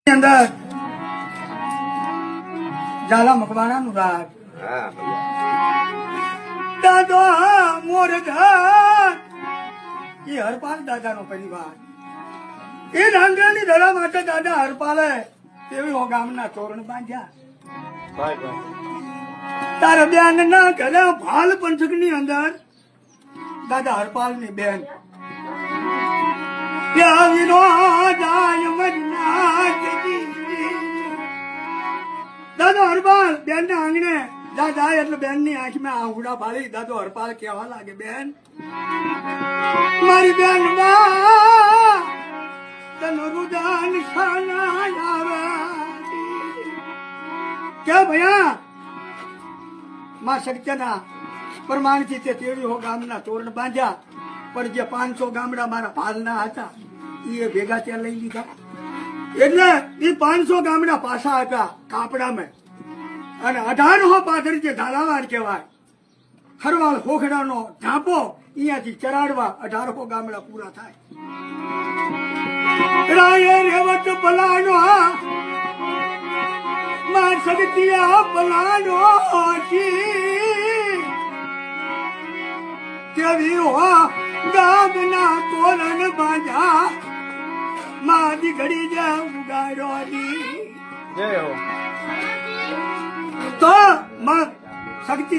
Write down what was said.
અંદર ઝાલા મકવાણાનું રાજ દાદો મોરધા એ હરપાલ દાદાનો પરિવાર એ ડાંગરાની દડા માટે દાદા હરપાલે તેવી ગામના તોરણ બાંધ્યા તારા બેન ના ઘરે ભાલ પંથક ની અંદર દાદા હરપાલ ની બેન દાદો હરપાલ બેન ના આંગણે દાદા એટલે બેન ની આંખ માં આંગુડા પાડી દાદો હરપાલ કેવા લાગે બેન મારી બેન તનો રુદાન કે ભૈયા માં સત્યના પ્રમાણથી તે તેવી ગામના તોરણ બાંધ્યા પણ જે 500 ગામડા મારા પાલના હતા એ ભેગા ત્યાં લઈ લીધા એટલે એ 500 ગામડા પાછા હતા કાપડામાં અને 1800 પાછળ જે ધાલાવાડ કહેવાય ખરવાળ ખોખડાનો ઢાંપો અહીંયાથી ચરાડવા 1800 ગામડા પૂરા થાય રાયે રેવત પલાનો માં સગતિયા પલાનો કેવી હો ગામના તોરણ બાંધ્યા મારી ઘડી જ ઉગાડોની તો માં શક્તિ